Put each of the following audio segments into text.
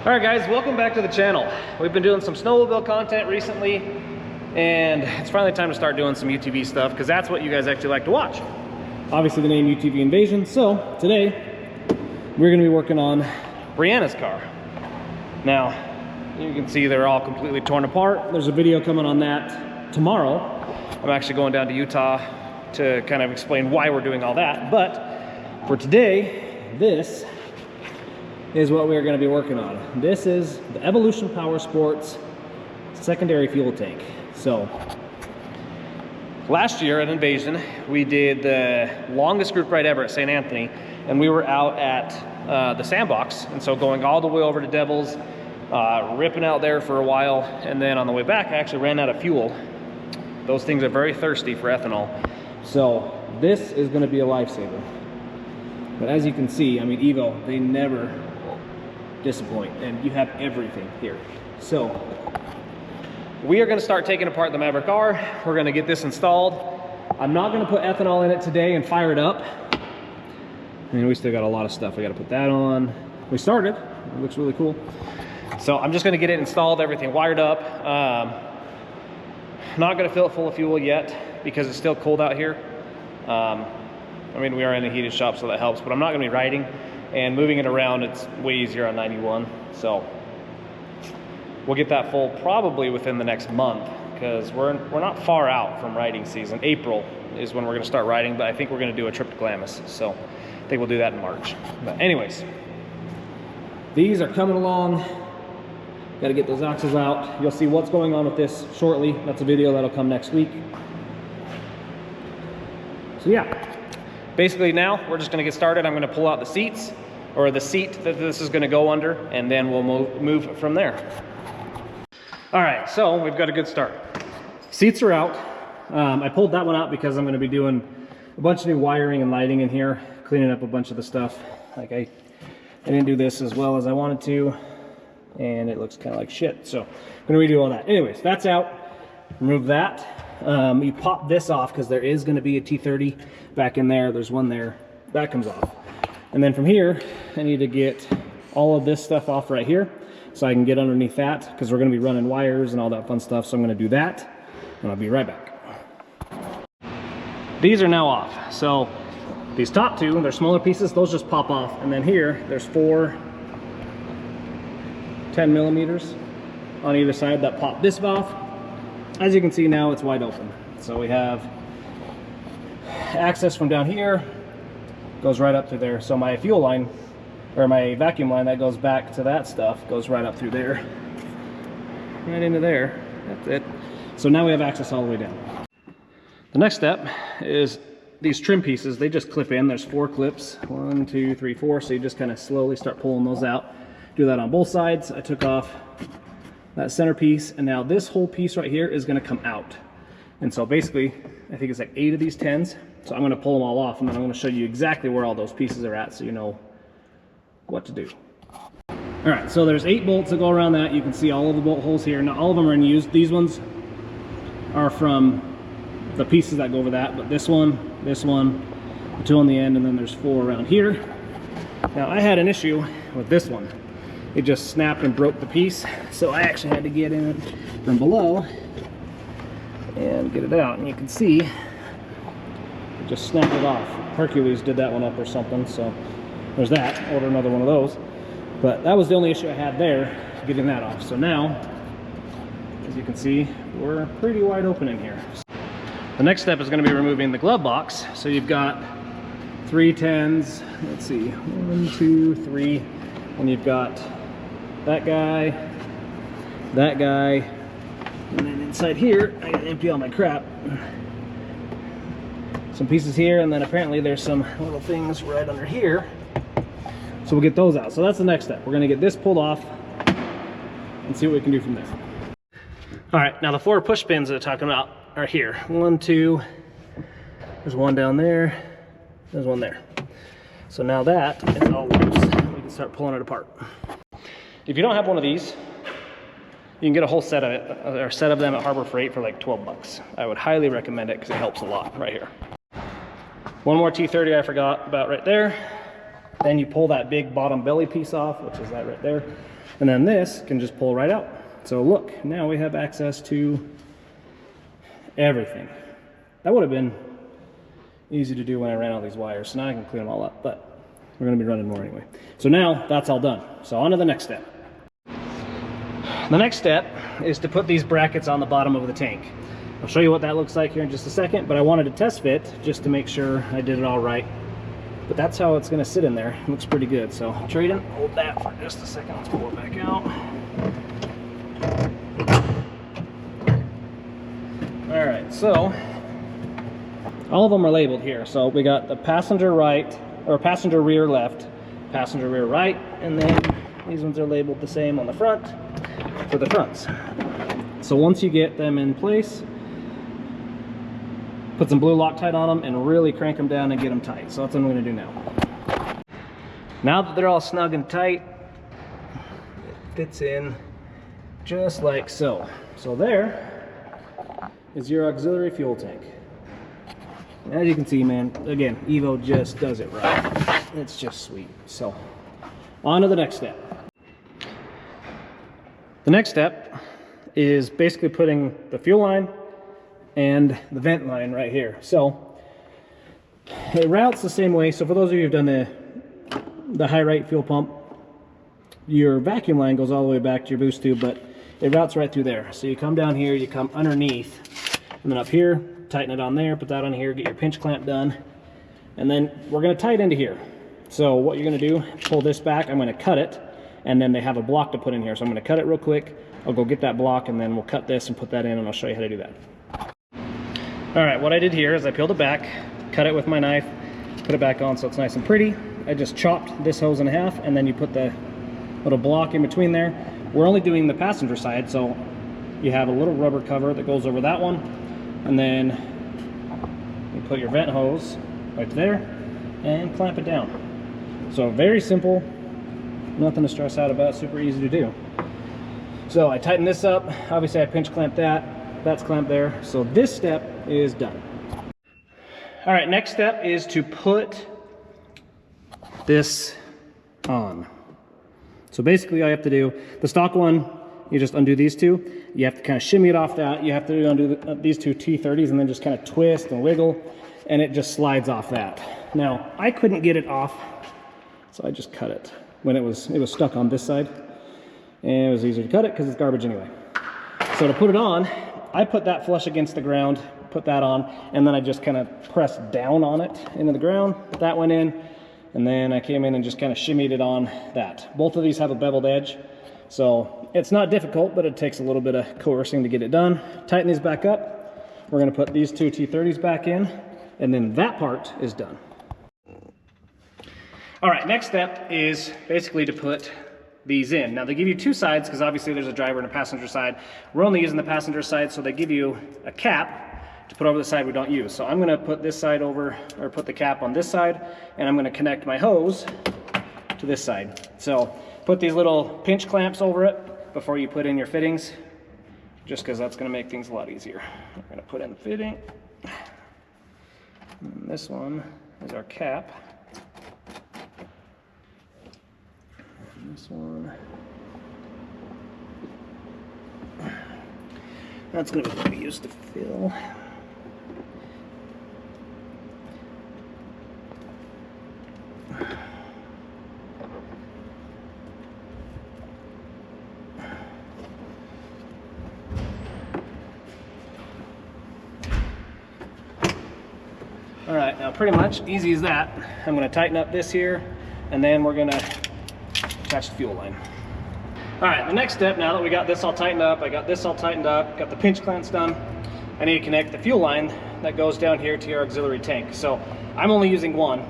All right guys, welcome back to the channel. We've been doing some snowmobile content recently, and it's finally time to start doing some UTV stuff because that's what you guys actually like to watch. Obviously the name UTV Invasion, so today we're gonna be working on Brianna's car. Now, you can see they're all completely torn apart. There's a video coming on that tomorrow. I'm actually going down to Utah to kind of explain why we're doing all that, but for today, this is what we're going to be working on. This is the Evolution Power Sports secondary fuel tank. So last year at Invasion, we did the longest group ride ever at St. Anthony, and we were out at the sandbox, and so going all the way over to Devils, ripping out there for a while, and then on the way back I actually ran out of fuel. Those things are very thirsty for ethanol, so this is going to be a lifesaver. But as you can see, I mean, Evo, they never disappoint, and you have everything here. So we are going to start taking apart the MAV R. We're going to get this installed. I'm not going to put ethanol in it today and fire it up. I mean, we still got a lot of stuff we got to put that on. We started, it looks really cool. So I'm just going to get it installed, everything wired up. Not going to fill it full of fuel yet because it's still cold out here. I mean, we are in a heated shop, so that helps, but I'm not going to be riding. And moving it around, it's way easier on 91. So we'll get that full probably within the next month because we're not far out from riding season. April is when we're going to start riding, but I think we're going to do a trip to Glamis. So I think we'll do that in March. But anyways, these are coming along. Got to get those axles out. You'll see what's going on with this shortly. That's a video that'll come next week. So yeah. Basically now, we're just gonna get started. I'm gonna pull out the seats, or the seat that this is gonna go under, and then we'll move from there. All right, so we've got a good start. Seats are out. I pulled that one out because I'm gonna be doing a bunch of new wiring and lighting in here, cleaning up a bunch of the stuff. Like I didn't do this as well as I wanted to, and it looks kind of like shit. So I'm gonna redo all that. Anyways, that's out. Remove that. You pop this off because there is going to be a T30 back in there. There's one there. That comes off. And then from here, I need to get all of this stuff off right here so I can get underneath that because we're going to be running wires and all that fun stuff. So I'm going to do that, and I'll be right back. These are now off. So these top two, they're smaller pieces. Those just pop off. And then here, there's 4 10 millimeters on either side that pop this off. As you can see now, it's wide open. So we have access from down here, goes right up through there. So my fuel line, or my vacuum line that goes back to that stuff, goes right up through there. Right into there, that's it. So now we have access all the way down. The next step is these trim pieces, they just clip in. There's 4 clips, 1, 2, 3, 4. So you just kind of slowly start pulling those out. Do that on both sides. I took off that center piece, and now this whole piece right here is going to come out. And so basically, I think it's like 8 of these 10s. So I'm going to pull them all off, and then I'm going to show you exactly where all those pieces are at so you know what to do. All right, so there's 8 bolts that go around that. You can see all of the bolt holes here. Now all of them are in use. These ones are from the pieces that go over that, but this one, the 2 on the end, and then there's 4 around here. Now I had an issue with this one. It just snapped and broke the piece, so I actually had to get in it from below and get it out. And you can see it just snapped it off. Hercules did that one up or something, so there's that. Order another one of those. But that was the only issue I had there, getting that off. So now, as you can see, we're pretty wide open in here. The next step is going to be removing the glove box. So you've got 3 10s. Let's see, 1, 2, 3, and you've got that guy, and then inside here, I gotta empty all my crap. Some pieces here, and then apparently there's some little things right under here. So we'll get those out. So that's the next step. We're gonna get this pulled off and see what we can do from there. All right, now the 4 push pins that I'm talking about are here. 1, 2, there's one down there, there's one there. So now that is all loose. We can start pulling it apart. If you don't have one of these, you can get a whole set of it, or a set of them at Harbor Freight for like 12 bucks. I would highly recommend it because it helps a lot right here. One more T30 I forgot about right there. Then you pull that big bottom belly piece off, which is that right there. And then this can just pull right out. So look, now we have access to everything. That would have been easy to do when I ran all these wires. So now I can clean them all up, but we're gonna be running more anyway. So now that's all done. So on to the next step. The next step is to put these brackets on the bottom of the tank. I'll show you what that looks like here in just a second, but I wanted to test fit just to make sure I did it all right. But that's how it's gonna sit in there. It looks pretty good. So Trayden, hold that for just a second. Let's pull it back out. All right, so all of them are labeled here. So we got the passenger right, or passenger rear left, passenger rear right, and then these ones are labeled the same on the front for the fronts. So once you get them in place, put some blue Loctite on them and really crank them down and get them tight. So that's what I'm gonna do now. Now that they're all snug and tight, it fits in just like so. So there is your auxiliary fuel tank. As you can see, man, again, Evo just does it right. It's just sweet. So on to the next step. The next step is basically putting the fuel line and the vent line right here. So it routes the same way. So for those of you who've done the high rate fuel pump, your vacuum line goes all the way back to your boost tube, but it routes right through there. So you come down here, you come underneath, and then up here, tighten it on there, put that on here, get your pinch clamp done, and then we're gonna tie it into here. So what you're gonna do, pull this back, I'm gonna cut it, and then they have a block to put in here. So I'm gonna cut it real quick, I'll go get that block, and then we'll cut this and put that in, and I'll show you how to do that. All right, what I did here is I peeled it back, cut it with my knife, put it back on so it's nice and pretty. I just chopped this hose in half, and then you put the little block in between there. We're only doing the passenger side, so you have a little rubber cover that goes over that one, and then you put your vent hose right there and clamp it down. So very simple, nothing to stress out about, super easy to do. So I tighten this up, obviously I pinch clamp that, that's clamped there. So this step is done. All right, next step is to put this on. So basically all you have to do, the stock one, you just undo these two. You have to kind of shimmy it off that. You have to undo these two T30s and then just kind of twist and wiggle, and it just slides off that. Now, I couldn't get it off, so I just cut it when it was stuck on this side. And it was easier to cut it because it's garbage anyway. So to put it on, I put that flush against the ground, put that on, and then I just kind of pressed down on it into the ground, put that one in, and then I came in and just kind of shimmied it on that. Both of these have a beveled edge, so it's not difficult, but it takes a little bit of coercing to get it done. Tighten these back up. We're gonna put these two T30s back in, and then that part is done. All right, next step is basically to put these in. Now they give you two sides because obviously there's a driver and a passenger side. We're only using the passenger side, so they give you a cap to put over the side we don't use. So I'm gonna put this side over, or put the cap on this side, and I'm gonna connect my hose to this side. So put these little pinch clamps over it before you put in your fittings, just because that's gonna make things a lot easier. I'm gonna put in the fitting. And this one is our cap. And this one. That's gonna be what we use to fill. All right, now pretty much easy as that. I'm gonna tighten up this here, and then we're gonna attach the fuel line. All right, the next step, now that we got this all tightened up, I got this all tightened up, got the pinch clamps done, I need to connect the fuel line that goes down here to your auxiliary tank. So I'm only using one.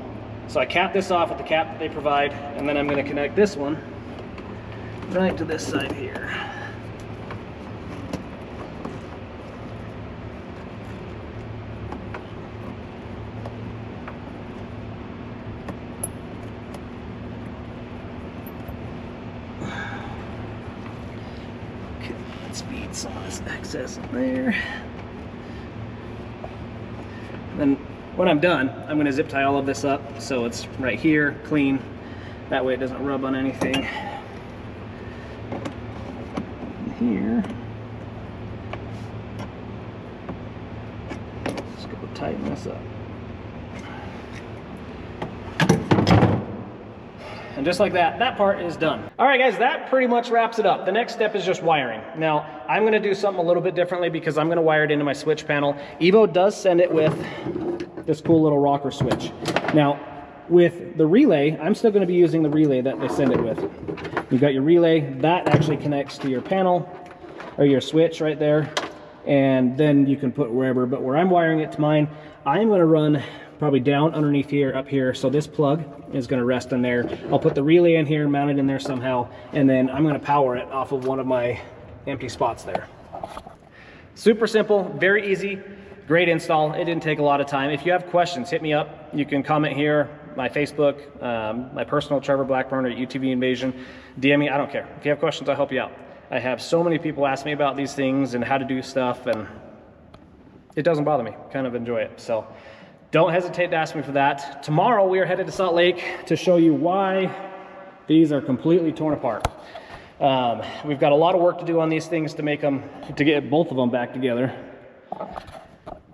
So I cap this off with the cap that they provide, and then I'm gonna connect this one right to this side here. Speed some of this excess in there. Then when I'm done, I'm going to zip tie all of this up so it's right here, clean, That way it doesn't rub on anything. Here. Let's go tighten this up. And just like that, that part is done. All right, guys, that pretty much wraps it up. The next step is just wiring. Now, I'm gonna do something a little bit differently because I'm gonna wire it into my switch panel. Evo does send it with this cool little rocker switch. Now, with the relay, I'm still gonna be using the relay that they send it with. You've got your relay, that actually connects to your panel, or your switch right there, and then you can put wherever, but where I'm wiring it to mine, I'm gonna run probably down underneath here, up here, so this plug is gonna rest in there. I'll put the relay in here, mount it in there somehow, and then I'm gonna power it off of one of my empty spots there. Super simple, very easy, great install. It didn't take a lot of time. If you have questions, hit me up. You can comment here, my Facebook, my personal Trevor Blackburn or UTV Invasion. DM me, I don't care. If you have questions, I'll help you out. I have so many people ask me about these things and how to do stuff, and it doesn't bother me. Kind of enjoy it. So don't hesitate to ask me for that. Tomorrow we are headed to Salt Lake to show you why these are completely torn apart. We've got a lot of work to do on these things to make them, to get both of them back together.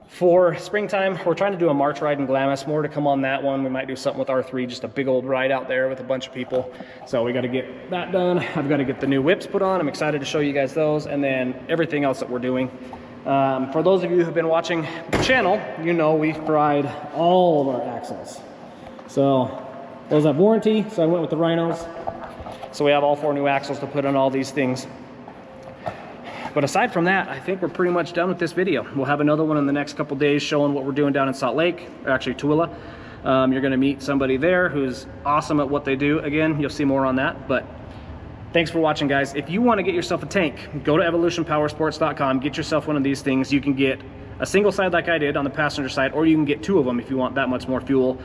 For springtime, we're trying to do a March ride in Glamis. More to come on that one. We might do something with R3, just a big old ride out there with a bunch of people. So we got to get that done. I've got to get the new whips put on. I'm excited to show you guys those, and then everything else that we're doing. For those of you who've been watching the channel, you know we've fried all of our axles. So those have warranty, so I went with the Rhinos. So we have all 4 new axles to put on all these things. But aside from that, I think we're pretty much done with this video. We'll have another one in the next couple days showing what we're doing down in Salt Lake, or actually Tooele. You're gonna meet somebody there who's awesome at what they do. Again, you'll see more on that, but thanks for watching, guys. If you wanna get yourself a tank, go to evolutionpowersports.com, get yourself one of these things. You can get a single side like I did on the passenger side, or you can get 2 of them if you want that much more fuel.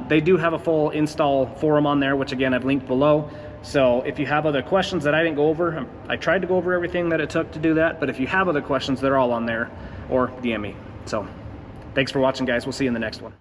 They do have a full install forum on there, which again, I've linked below. So if you have other questions that I didn't go over, I tried to go over everything that it took to do that, but if you have other questions, they're all on there, or DM me. So thanks for watching, guys. We'll see you in the next one.